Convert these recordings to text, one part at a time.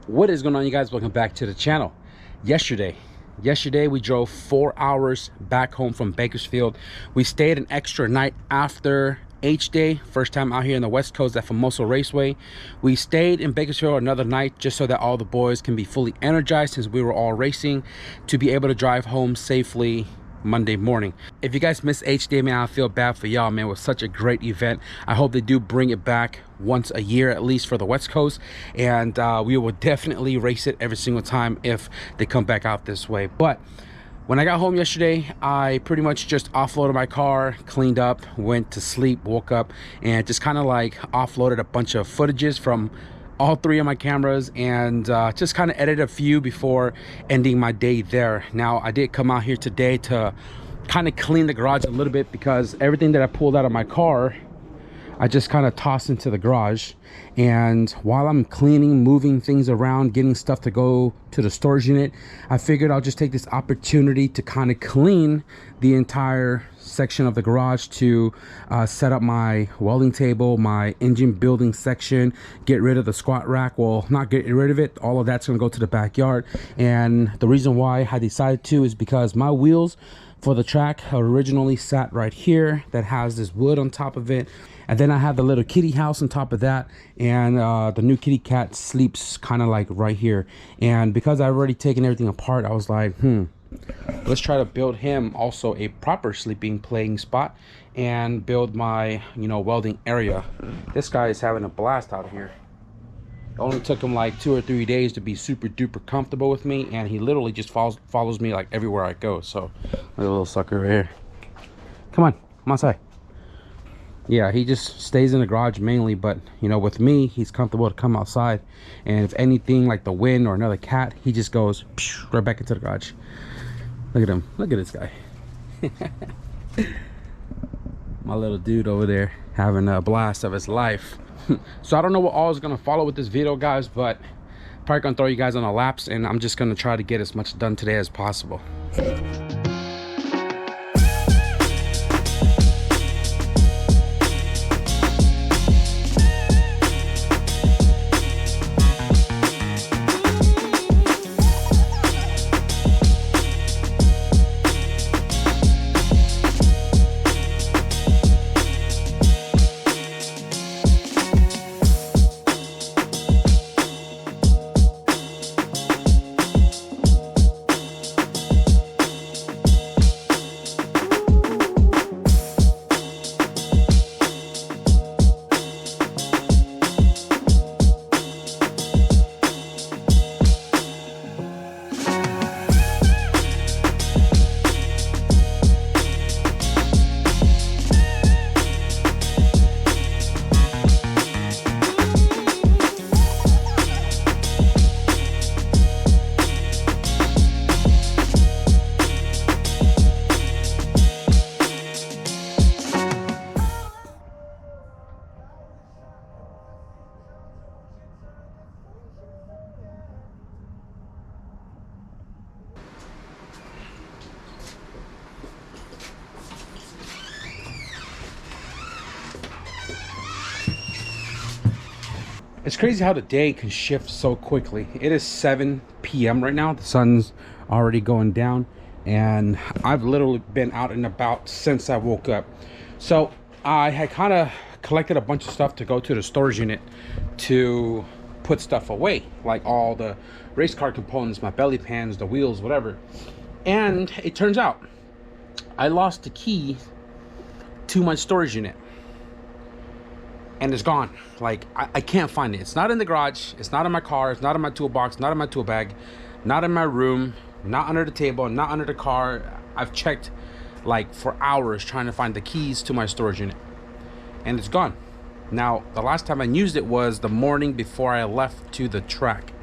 What is going on, you guys? Welcome back to the channel. Yesterday we drove 4 hours back home from Bakersfield. We stayed an extra night after H-Day, first time out here in the West Coast at Famoso Raceway. We stayed in Bakersfield another night just so that all the boys can be fully energized, since we were all racing, to be able to drive home safely Monday morning. If you guys missed H-Day, man, I feel bad for y'all, man. It was such a great event. I hope they do bring it back once a year at least for the West Coast, and we will definitely race it every single time if they come back out this way. But when I got home yesterday, I pretty much just offloaded my car, cleaned up, went to sleep, woke up, and just kind of like offloaded a bunch of footages from all 3 of my cameras, and just kind of edited a few before ending my day there. Now, I did come out here today to kind of clean the garage a little bit, because everything that I pulled out of my car, I just kind of tossed into the garage. And while I'm cleaning, moving things around, getting stuff to go to the storage unit, I figured I'll just take this opportunity to kind of clean the entire section of the garage, to set up my welding table, my engine building section, get rid of the squat rack. Well, not get rid of it, all of that's gonna go to the backyard. And the reason why I decided to is because my wheels for the track originally sat right here, that has this wood on top of it, and then I have the little kitty house on top of that, and the new kitty cat sleeps kind of like right here. And because I've already taken everything apart, I was like, let's try to build him also a proper sleeping playing spot, and build my, you know, welding area. This guy is having a blast out here. It only took him like 2 or 3 days to be super duper comfortable with me, and he literally just follows me like everywhere I go. So look at the little sucker right here. Come on outside. Yeah, he just stays in the garage mainly, but you know, with me, he's comfortable to come outside. And if anything like the wind or another cat, he just goes right back into the garage. Look at him. Look at this guy. My little dude over there having a blast of his life. So I don't know what all is gonna follow with this video, guys, but probably gonna throw you guys on a laps, and I'm just gonna try to get as much done today as possible. It's crazy how the day can shift so quickly. It is 7 p.m. right now. The sun's already going down, and I've literally been out and about since I woke up. So I had kind of collected a bunch of stuff to go to the storage unit to put stuff away, like all the race car components, my belly pans, the wheels, whatever. And it turns out I lost the key to my storage unit, and it's gone. Like, I can't find it. It's not in the garage, it's not in my car, it's not in my toolbox, not in my tool bag, not in my room, not under the table, not under the car. I've checked like for hours trying to find the keys to my storage unit, and it's gone. Now, the last time I used it was the morning before I left to the track,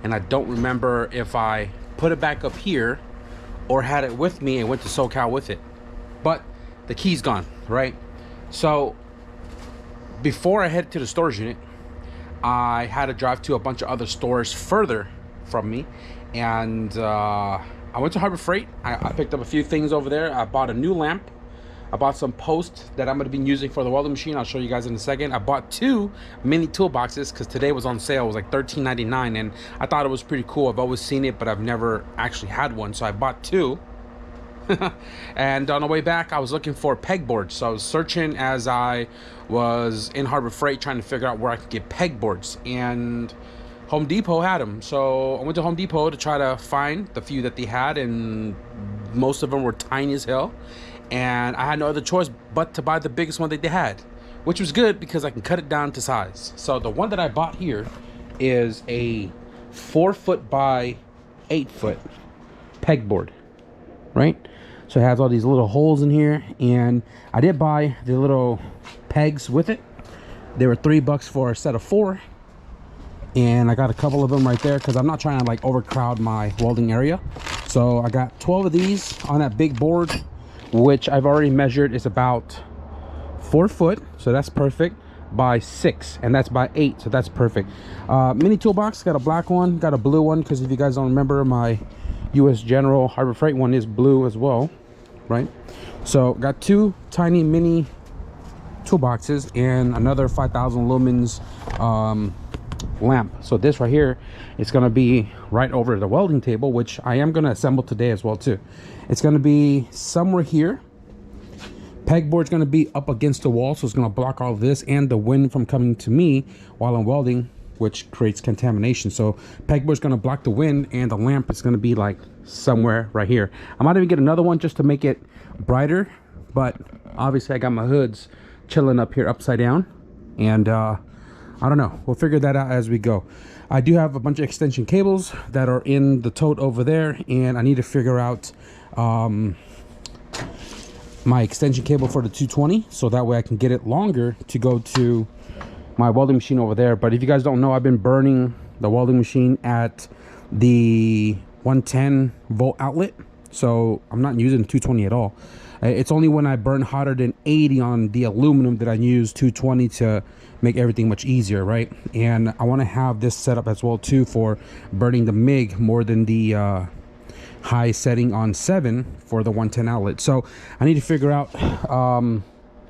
and I don't remember if I put it back up here or had it with me and went to SoCal with it, but the key's gone, right? So before I head to the storage unit, I had to drive to a bunch of other stores further from me, and I went to Harbor Freight. I picked up a few things over there. I bought a new lamp, I bought some posts that I'm going to be using for the welding machine. I'll show you guys in a second. I bought 2 mini toolboxes because today was on sale. It was like $13.99, and I thought it was pretty cool. I've always seen it, but I've never actually had one, so I bought 2. And on the way back, I was looking for pegboards. So I was searching as I was in Harbor Freight trying to figure out where I could get pegboards, and Home Depot had them. So I went to Home Depot to try to find the few that they had, and most of them were tiny as hell, and I had no other choice but to buy the biggest one that they had, which was good because I can cut it down to size. So the one that I bought here is a 4-foot by 8-foot pegboard, right? So it has all these little holes in here, and I did buy the little pegs with it. They were $3 for a set of 4, and I got a couple of them right there because I'm not trying to like overcrowd my welding area. So I got 12 of these on that big board, which I've already measured is about 4 foot, so that's perfect, by 6, and that's by 8, so that's perfect. Mini toolbox, got a black one, got a blue one, because if you guys don't remember, my US General Harbor Freight one is blue as well, right? So got 2 tiny mini toolboxes and another 5,000 lumens lamp. So this right here is going to be right over the welding table, which I am going to assemble today as well too. It's going to be somewhere here. Pegboard's going to be up against the wall, so it's going to block all of this and the wind from coming to me while I'm welding, which creates contamination. So pegboard's going to block the wind, and the lamp is going to be like somewhere right here. I might even get another one just to make it brighter, but obviously I got my hoods chilling up here upside down, and I don't know, we'll figure that out as we go. I do have a bunch of extension cables that are in the tote over there, and I need to figure out my extension cable for the 220, so that way I can get it longer to go to my welding machine over there. But if you guys don't know, I've been burning the welding machine at the 110 volt outlet, so I'm not using 220 at all. It's only when I burn hotter than 80 on the aluminum that I use 220 to make everything much easier, right? And I want to have this set up as well too for burning the MIG more than the high setting on 7 for the 110 outlet. So I need to figure out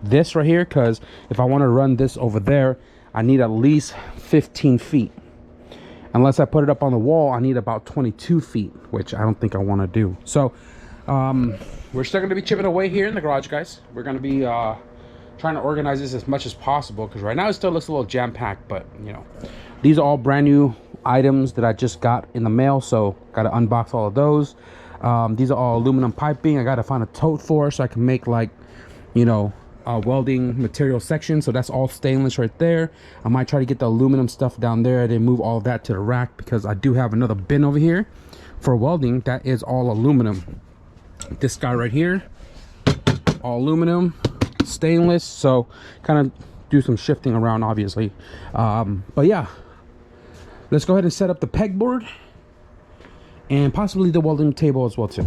this right here, because if I want to run this over there, I need at least 15 feet. Unless I put it up on the wall, I need about 22 feet, which I don't think I want to do. So we're still going to be chipping away here in the garage, guys. We're going to be trying to organize this as much as possible, because right now it still looks a little jam-packed, but you know, these are all brand new items that I just got in the mail, so got to unbox all of those. These are all aluminum piping. I got to find a tote for, so I can make, like, you know, welding material section. So that's all stainless right there. I might try to get the aluminum stuff down there and then move all of that to the rack, because I do have another bin over here for welding that is all aluminum. This guy right here, all aluminum, stainless. So kind of do some shifting around, obviously. But yeah, let's go ahead and set up the pegboard and possibly the welding table as well too.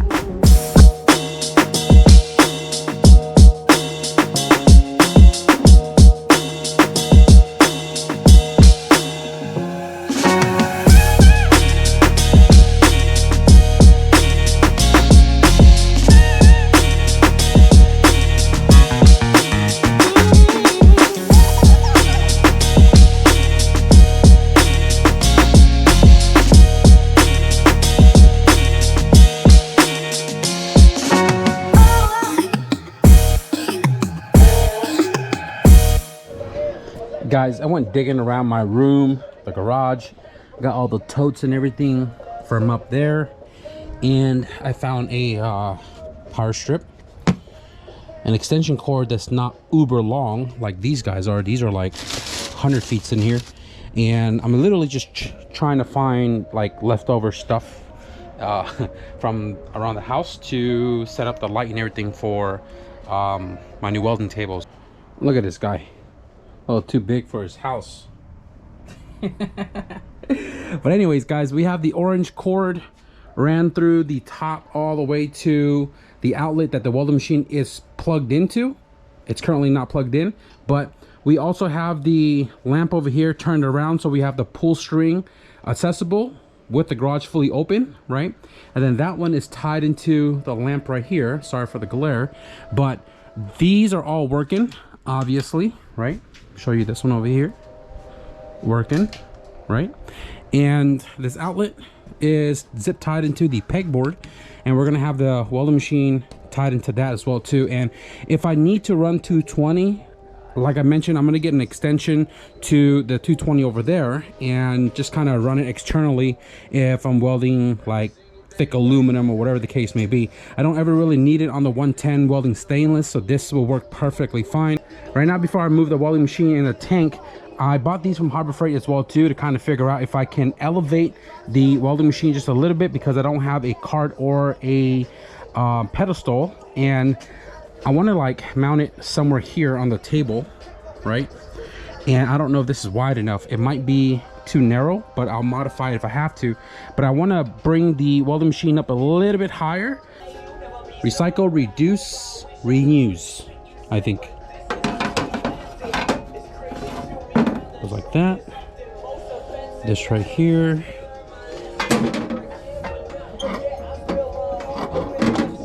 Guys, I went digging around my room, the garage, got all the totes and everything from up there, and I found a power strip, an extension cord that's not uber long like these guys are. These are like 100 feet in here, and I'm literally just trying to find like leftover stuff from around the house to set up the light and everything for my new welding tables. Look at this guy. A little too big for his house. But anyways, guys, we have the orange cord ran through the top all the way to the outlet that the welding machine is plugged into. It's currently not plugged in, but we also have the lamp over here turned around, so we have the pull string accessible with the garage fully open, right? And then that one is tied into the lamp right here. Sorry for the glare, but These are all working, obviously, right? Show you this one over here, working, right? And this outlet is zip tied into the pegboard, and we're gonna have the welding machine tied into that as well too. And if I need to run 220, like I mentioned, I'm gonna get an extension to the 220 over there and just kind of run it externally if I'm welding like thick aluminum or whatever the case may be. I don't ever really need it on the 110 welding stainless, so this will work perfectly fine. Right now, before I move the welding machine in the tank, I bought these from Harbor Freight as well too, to kind of figure out if I can elevate the welding machine just a little bit, because I don't have a cart or a pedestal, and I want to like mount it somewhere here on the table, right? And I don't know if this is wide enough. It might be too narrow, but I'll modify it if I have to. But I want to bring the welding machine up a little bit higher. Recycle, reduce, reuse, I think. Goes like that. This right here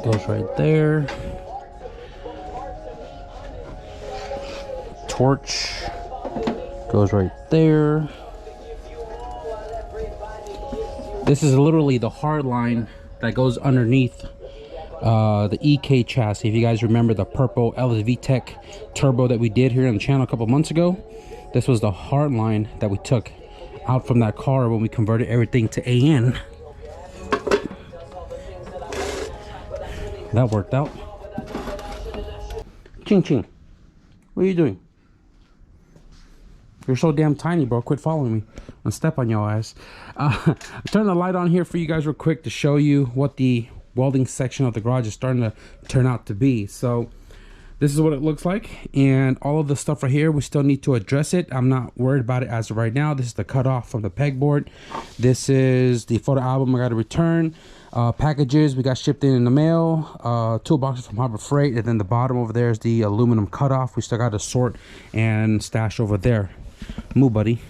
goes right there. Torch goes right there. This is literally the hard line that goes underneath the EK chassis. If you guys remember the purple LSV Tech turbo that we did here on the channel a couple months ago, this was the hard line that we took out from that car when we converted everything to AN. That worked out. Ching ching. What are you doing? You're so damn tiny, bro. Quit following me. I'll step on your ass. Turn the light on here for you guys real quick to show you what the welding section of the garage is starting to turn out to be. So this is what it looks like, and all of the stuff right here, we still need to address it. I'm not worried about it as of right now. This is the cutoff from the pegboard. This is the photo album I got to return. Packages we got shipped in the mail, toolboxes from Harbor Freight, and then the bottom over there is the aluminum cutoff. We still got to sort and stash over there. Move, buddy.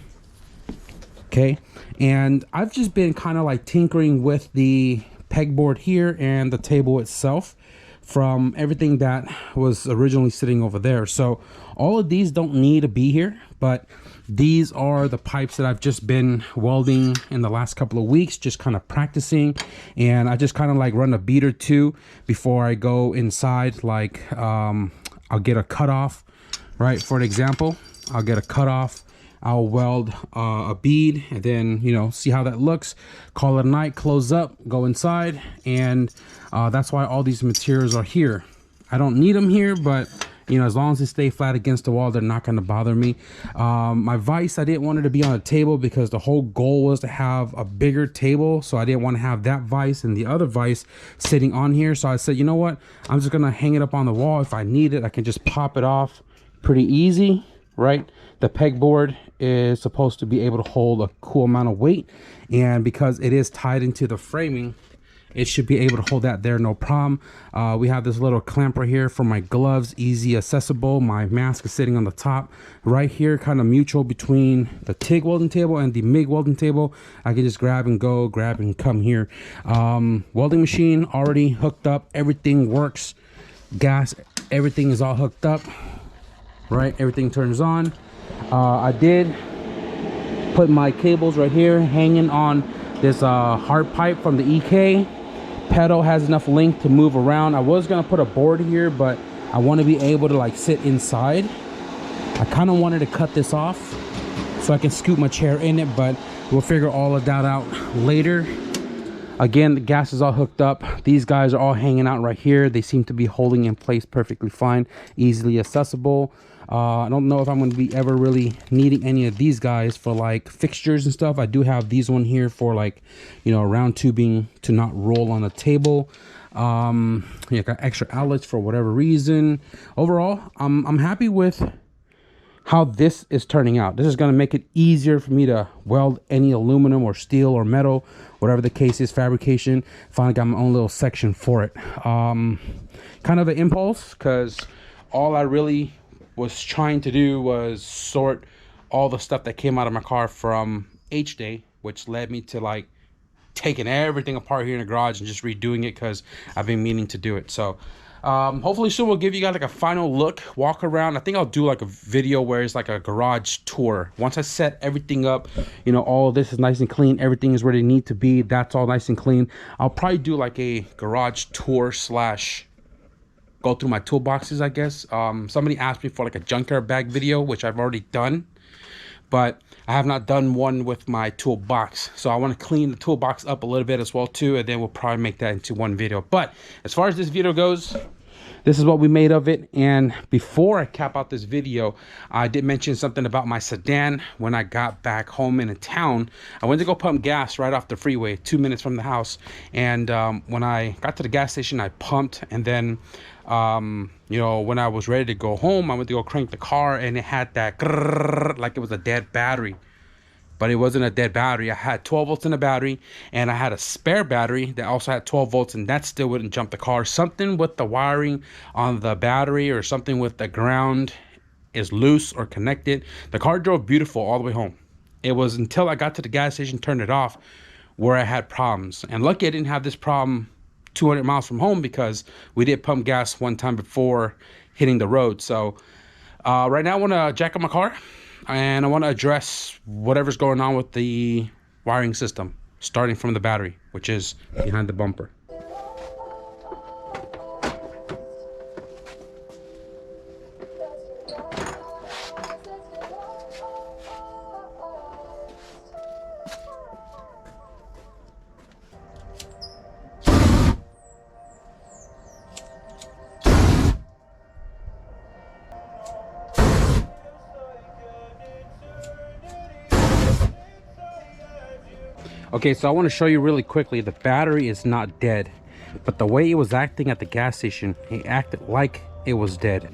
Okay, and I've just been kind of like tinkering with the pegboard here and the table itself from everything that was originally sitting over there. So all of these don't need to be here, but these are the pipes that I've just been welding in the last couple of weeks, just kind of practicing. And I just kind of like run a bead or two before I go inside. Like I'll get a cutoff, right? For an example, I'll get a cutoff, I'll weld a bead, and then, you know, see how that looks, call it a night, close up, go inside. And that's why all these materials are here. I don't need them here, but you know, as long as they stay flat against the wall, they're not going to bother me. My vise, I didn't want it to be on a table because the whole goal was to have a bigger table. So I didn't want to have that vise and the other vise sitting on here. So I said, you know what, I'm just going to hang it up on the wall. If I need it, I can just pop it off pretty easy, right? The pegboard is supposed to be able to hold a cool amount of weight, and because it is tied into the framing, it should be able to hold that there, no problem. We have this little clamp right here for my gloves, easy accessible. My mask is sitting on the top right here, kind of mutual between the TIG welding table and the MIG welding table. I can just grab and go, grab and come here. Welding machine already hooked up, everything works. Gas, everything is all hooked up, right? Everything turns on. I did put my cables right here hanging on this hard pipe from the EK. Pedal has enough length to move around. I was gonna put a board here, but I want to be able to like sit inside. I kind of wanted to cut this off so I can scoop my chair in it, but we'll figure all of that out later. Again, the gas is all hooked up. These guys are all hanging out right here. They seem to be holding in place perfectly fine, easily accessible. I don't know if I'm going to be ever really needing any of these guys for like fixtures and stuff. I do have these one here for like, you know, round tubing to not roll on the table. Yeah, got extra outlets for whatever reason. Overall, I'm happy with how this is turning out. This is going to make it easier for me to weld any aluminum or steel or metal, whatever the case is, fabrication. Finally got my own little section for it. Kind of an impulse, because all I really was trying to do was sort all the stuff that came out of my car from H-Day, which led me to like taking everything apart here in the garage and just redoing it, because I've been meaning to do it. So Hopefully soon we'll give you guys like a final look, walk around. I think I'll do like a video where it's like a garage tour. Once I set everything up, you know, all of this is nice and clean, everything is where they need to be, that's all nice and clean. I'll probably do like a garage tour slash go through my toolboxes, I guess. Somebody asked me for like a junkyard bag video, which I've already done, but I have not done one with my toolbox. So I want to clean the toolbox up a little bit as well too, and then we'll probably make that into one video. But as far as this video goes, this is what we made of it. And before I cap out this video, I did mention something about my sedan. When I got back home in a town, I went to go pump gas right off the freeway, 2 minutes from the house. And when I got to the gas station, I pumped, and then you know, when I was ready to go home, I went to go crank the car, and it had that grrr, like it was a dead battery. But it wasn't a dead battery. I had 12 volts in the battery, and I had a spare battery that also had 12 volts, and that still wouldn't jump the car. Something with the wiring on the battery or something with the ground is loose or connected. The car drove beautiful all the way home. It was until I got to the gas station, turned it off, where I had problems. And lucky I didn't have this problem 200 miles from home, because we did pump gas one time before hitting the road. So right now I want to jack up my car, and I want to address whatever's going on with the wiring system, starting from the battery, which is behind the bumper. Okay, so I want to show you really quickly, the battery is not dead, but the way it was acting at the gas station, it acted like it was dead.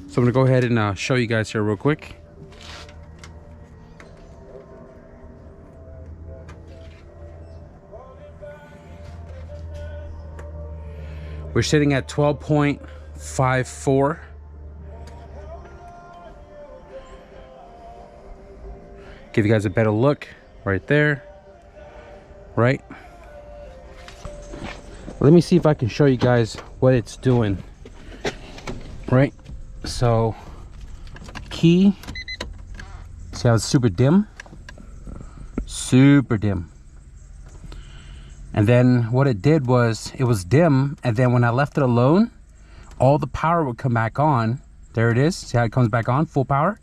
So I'm gonna go ahead and show you guys here real quick. We're sitting at 12.54. Give you guys a better look right there. Right, let me see if I can show you guys what it's doing. Right, so key, see how it's super dim, and then what it did was it was dim, and then when I left it alone, all the power would come back on. There it is, see how it comes back on full power.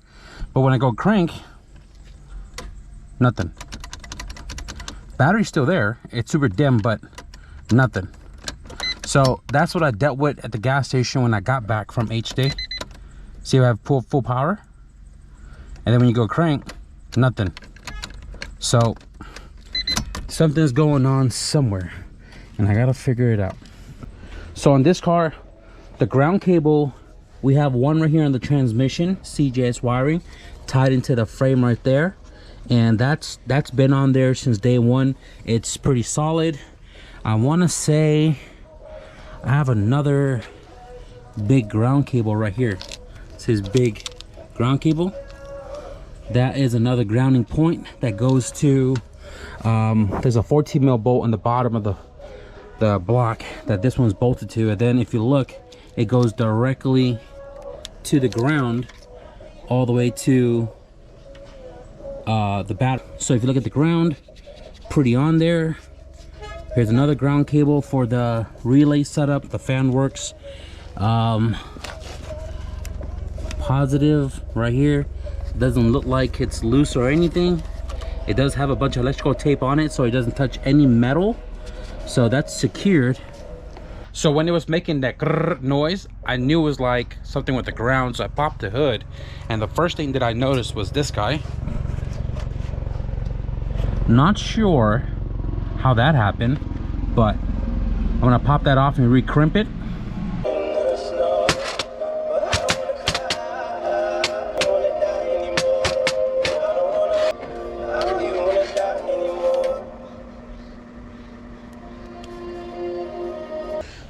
But when I go crank, nothing. Battery's still there, it's super dim, but nothing. So that's what I dealt with at the gas station when I got back from H-Day. See how I have full power, and then when you go crank, nothing. So something's going on somewhere, and I gotta figure it out. So on this car, the ground cable, we have one right here on the transmission, CJS wiring, tied into the frame right there. And that's been on there since day one. It's pretty solid. I want to say I have another big ground cable right here. It's his big ground cable. That is another grounding point that goes to there's a 14 mil bolt on the bottom of the block that this one's bolted to, and then if you look, it goes directly to the ground all the way to the battery. So if you look at the ground, pretty on there. Here's another ground cable for the relay setup. The fan works. Positive right here. Doesn't look like it's loose or anything. It does have a bunch of electrical tape on it, so it doesn't touch any metal. So that's secured. So when it was making that grrr noise, I knew it was like something with the ground. So I popped the hood, and the first thing that I noticed was this guy. Not sure how that happened, but I'm gonna pop that off and recrimp it.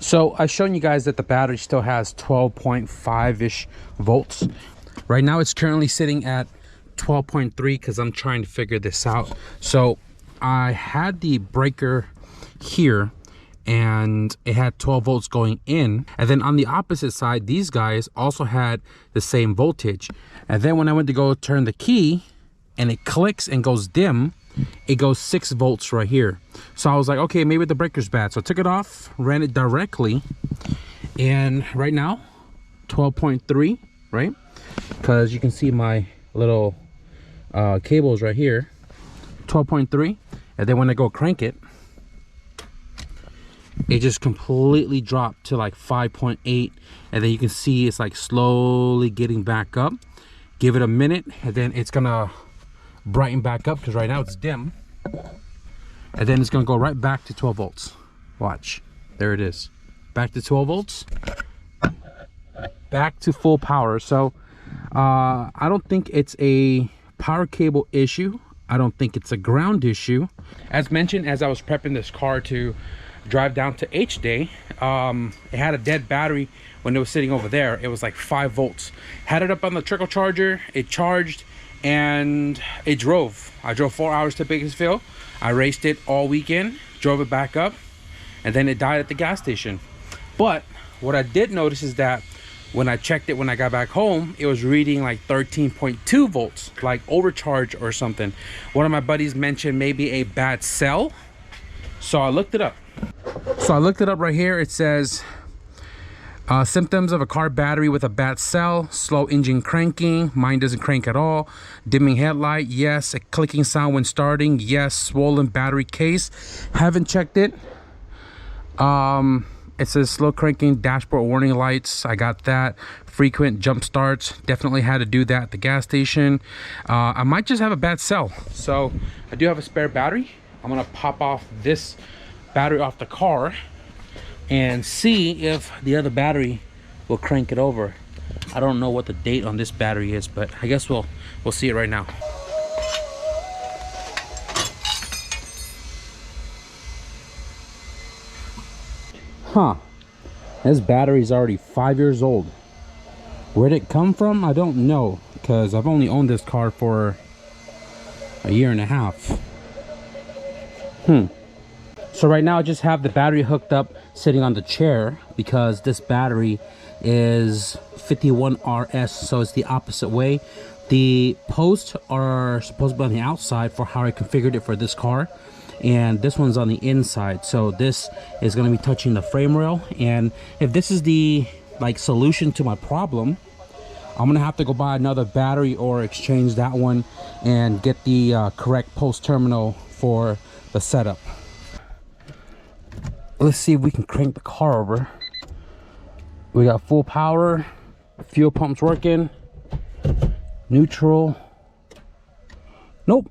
So I've shown you guys that the battery still has 12.5-ish volts. Right now it's currently sitting at 12.3 because I'm trying to figure this out. So I had the breaker here, and it had 12 volts going in. And then on the opposite side, these guys also had the same voltage. And then when I went to go turn the key and it clicks and goes dim, it goes 6 volts right here. So I was like, okay, maybe the breaker's bad. So I took it off, ran it directly, and right now 12.3, right? Because you can see my little cables right here, 12.3. And then when I go crank it, it just completely dropped to like 5.8. And then you can see it's like slowly getting back up. Give it a minute and then it's gonna brighten back up, because right now it's dim. And then it's gonna go right back to 12 volts. Watch, there it is, back to 12 volts, back to full power. So I don't think it's a power cable issue. I don't think it's a ground issue. As mentioned, as I was prepping this car to drive down to H-Day, it had a dead battery when it was sitting over there. It was like 5 volts. Had it up on the trickle charger, it charged, and it drove. I drove 4 hours to Bakersfield. I raced it all weekend, drove it back up, and then it died at the gas station. But what I did notice is that when I checked it when I got back home, it was reading like 13.2 volts, like overcharge or something. One of my buddies mentioned maybe a bad cell. So I looked it up. Right here. It says symptoms of a car battery with a bad cell: slow engine cranking, mine doesn't crank at all, dimming headlight, yes, a clicking sound when starting, yes, swollen battery case. Haven't checked it. It says slow cranking, dashboard warning lights, I got that. Frequent jump starts, definitely had to do that at the gas station. I might just have a bad cell. So I do have a spare battery. I'm gonna pop off this battery off the car and see if the other battery will crank it over. I don't know what the date on this battery is, but I guess we'll see it right now. Huh, this battery is already 5 years old. Where'd it come from? I don't know, because I've only owned this car for a year and a half. So right now I just have the battery hooked up sitting on the chair, because this battery is 51 RS, so it's the opposite way. The posts are supposed to be on the outside for how I configured it for this car, and this one's on the inside. So this is going to be touching the frame rail, and if this is the solution to my problem, I'm gonna have to go buy another battery or exchange that one and get the correct post terminal for the setup. Let's see if we can crank the car over. We got full power, fuel pump's working, neutral. Nope.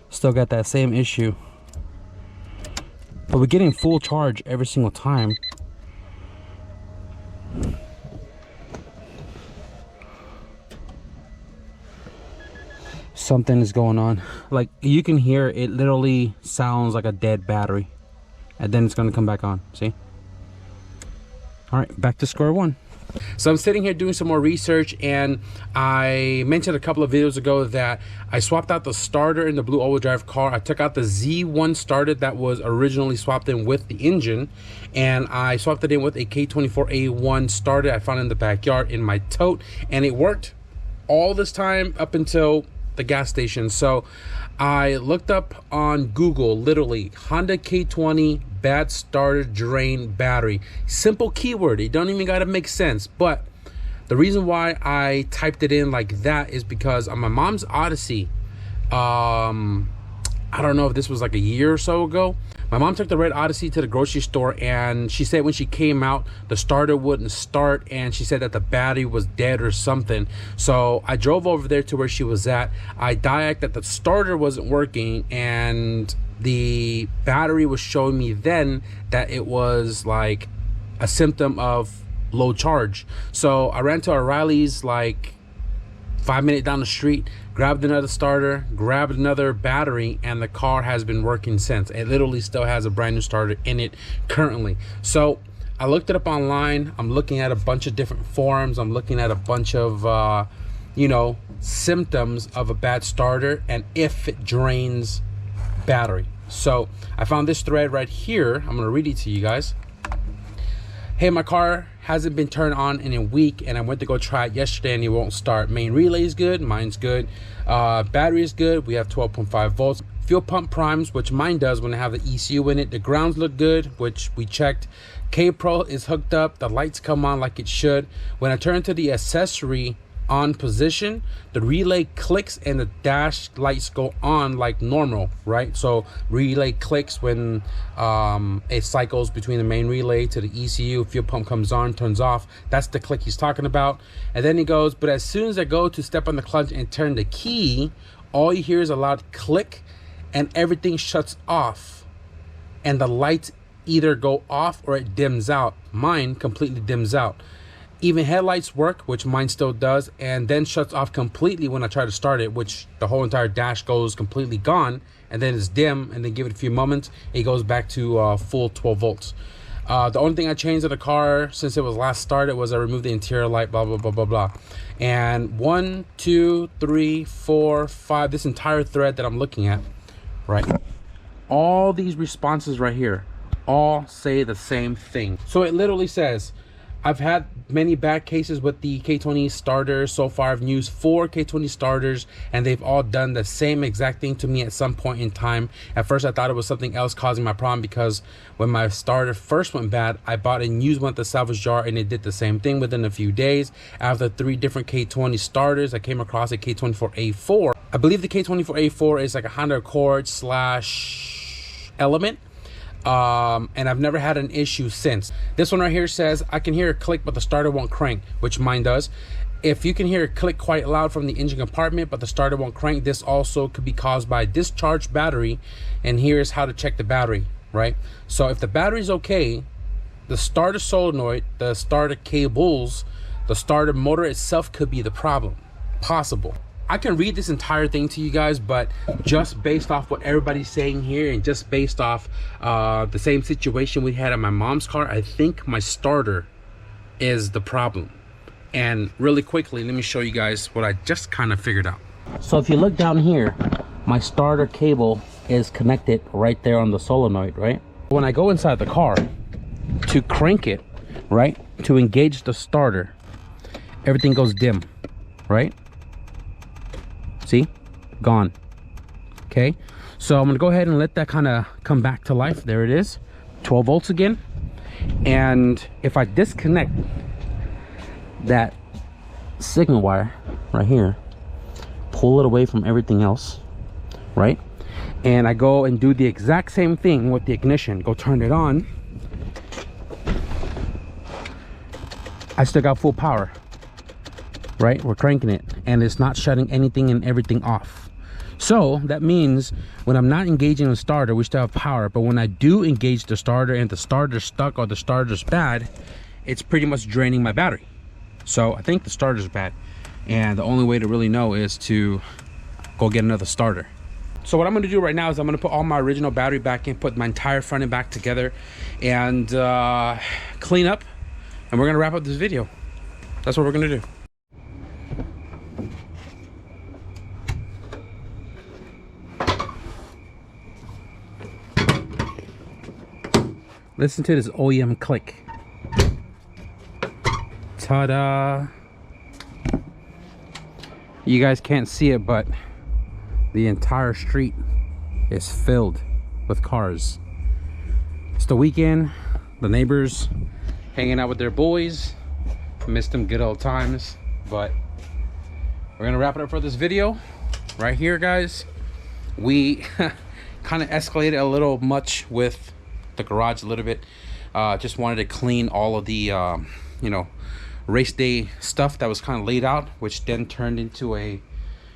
Still got that same issue. But we're getting full charge every single time. Something is going on. Like, you can hear it literally sounds like a dead battery, and then it's going to come back on. See? All right, back to square one. So I'm sitting here doing some more research, and I mentioned a couple of videos ago that I swapped out the starter in the blue all-wheel drive car. I took out the Z1 starter that was originally swapped in with the engine, and I swapped it in with a K24A1 starter I found in the backyard in my tote, and it worked all this time up until the gas station. So I looked up on Google, literally, Honda K20 bad starter drain battery. Simple keyword, it don't even gotta make sense. But the reason why I typed it in like that is because on my mom's Odyssey, I don't know if this was like a year or so ago, my mom took the red Odyssey to the grocery store, and she said when she came out, the starter wouldn't start, and she said that the battery was dead or something. So I drove over there to where she was at. I diagnosed that the starter wasn't working, and the battery was showing me then that it was like a symptom of low charge. So I ran to O'Reilly's like 5 minutes down the street, grabbed another starter, grabbed another battery, and the car has been working since. It literally still has a brand new starter in it currently. So I looked it up online. I'm looking at a bunch of different forums. I'm looking at a bunch of you know, symptoms of a bad starter and if it drains battery. So I found this thread right here. I'm gonna read it to you guys. Hey, my car hasn't been turned on in a week and I went to go try it yesterday and it won't start. Main relay is good, mine's good. Battery is good, we have 12.5 volts. Fuel pump primes, which mine does when I have the ECU in it. The grounds look good, which we checked. K-Pro is hooked up, the lights come on like it should. When I turn to the accessory on position, the relay clicks and the dash lights go on like normal, right? So relay clicks when it cycles between the main relay to the ECU. Fuel pump comes on, turns off. That's the click he's talking about. And then he goes, but as soon as I go to step on the clutch and turn the key, all you hear is a loud click and everything shuts off and the lights either go off or it dims out. Mine completely dims out. Even headlights work, which mine still does, and then shuts off completely when I try to start it, which the whole entire dash goes completely gone, and then it's dim, and then give it a few moments, it goes back to full 12 volts. The only thing I changed in the car since it was last started was I removed the interior light, blah, blah, blah, blah, blah. And 1, 2, 3, 4, 5, this entire thread that I'm looking at, right? All these responses right here all say the same thing. So it literally says, I've had many bad cases with the K20 starters. So far, I've used 4 K20 starters and they've all done the same exact thing to me at some point in time. At first, I thought it was something else causing my problem because when my starter first went bad, I bought and used one at the salvage jar and it did the same thing within a few days. After 3 different K20 starters, I came across a K24A4. I believe the K24A4 is like a Honda Accord / Element. And I've never had an issue since. This one right here says I can hear a click but the starter won't crank, which mine does. If you can hear a click quite loud from the engine compartment but the starter won't crank, this also could be caused by a discharged battery. And here's how to check the battery, right? So if the battery's okay, the starter solenoid, the starter cables, the starter motor itself could be the problem. Possible. I can read this entire thing to you guys, but just based off what everybody's saying here and just based off the same situation we had on my mom's car, I think my starter is the problem. And really quickly, let me show you guys what I just kind of figured out. So if you look down here, my starter cable is connected right there on the solenoid, right? When I go inside the car to crank it, right, to engage the starter, everything goes dim, right? See, gone. Okay, so I'm gonna go ahead and let that kind of come back to life. There it is, 12 volts again. And if I disconnect that signal wire right here, pull it away from everything else, right? And I go and do the exact same thing with the ignition, go turn it on, I still got full power. Right, we're cranking it and it's not shutting anything and everything off. So that means when I'm not engaging the starter, we still have power, but when I do engage the starter and the starter's stuck or the starter's bad, it's pretty much draining my battery. So I think the starter's bad, and the only way to really know is to go get another starter. So what I'm going to do right now is I'm going to put all my original battery back in, put my entire front and back together, and clean up, and we're going to wrap up this video. That's what we're going to do. Listen to this OEM click. Ta-da! You guys can't see it, but the entire street is filled with cars. It's the weekend, the neighbors hanging out with their boys. Missed them good old times, but we're gonna wrap it up for this video right here, guys. We kind of escalated a little much with the garage a little bit. Just wanted to clean all of the you know, race day stuff that was kind of laid out, which then turned into a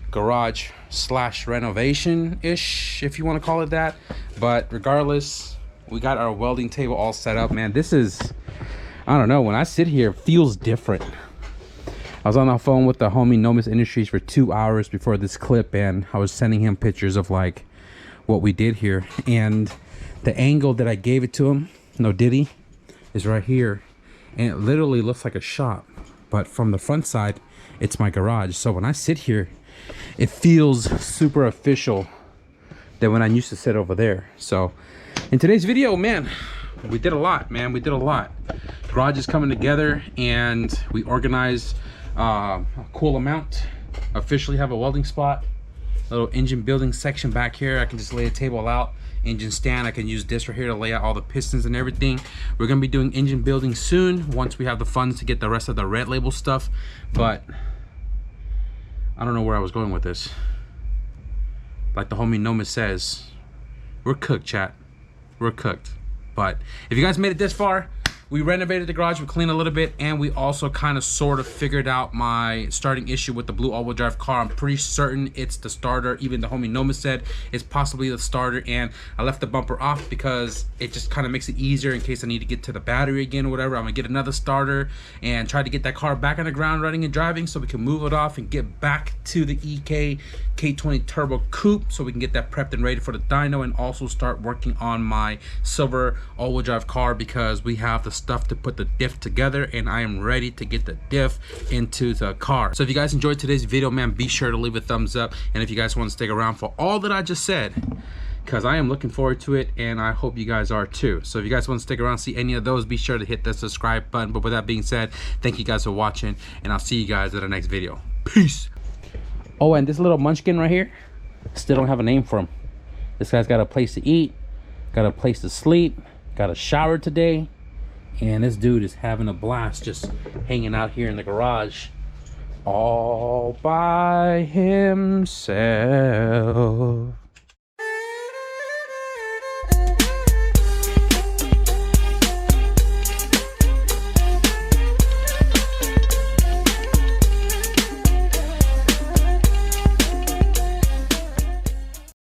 garage / renovation ish, if you want to call it that. But regardless, we got our welding table all set up. Man, this is, I don't know, when I sit here it feels different. I was on the phone with the homie Nomis Industries for 2 hours before this clip, and I was sending him pictures of like what we did here, and the angle that I gave it to him, no diddy, is right here, and it literally looks like a shop. but from the front side, it's my garage. So when I sit here, it feels super official than when I used to sit over there. So in today's video, man, we did a lot, man. We did a lot. Garage is coming together, and we organized a cool amount. Officially have a welding spot, a little engine building section back here. I can just lay a table out, engine stand. I can use this right here to lay out all the pistons and everything. We're gonna be doing engine building soon once we have the funds to get the rest of the red label stuff. But I don't know where I was going with this. Like the homie Nomis says, we're cooked, chat. We're cooked. But if you guys made it this far, we renovated the garage, we cleaned a little bit, and we also kind of sort of figured out my starting issue with the blue all-wheel drive car. I'm pretty certain it's the starter. Even the homie Nomis said it's possibly the starter, and I left the bumper off because it just kind of makes it easier in case I need to get to the battery again or whatever. I'm gonna get another starter and try to get that car back on the ground running and driving so we can move it off and get back to the EK K20 Turbo Coupe so we can get that prepped and ready for the dyno, and also start working on my silver all-wheel drive car because we have the stuff to put the diff together, and I am ready to get the diff into the car. So if you guys enjoyed today's video, man, be sure to leave a thumbs up, and if you guys want to stick around for all that I just said, because I am looking forward to it, and I hope you guys are too. So if you guys want to stick around, see any of those, be sure to hit the subscribe button. But with that being said, thank you guys for watching, and I'll see you guys in the next video. Peace. Oh, and this little munchkin right here, still don't have a name for him. This guy's got a place to eat, got a place to sleep, got a shower today, and this dude is having a blast just hanging out here in the garage all by himself.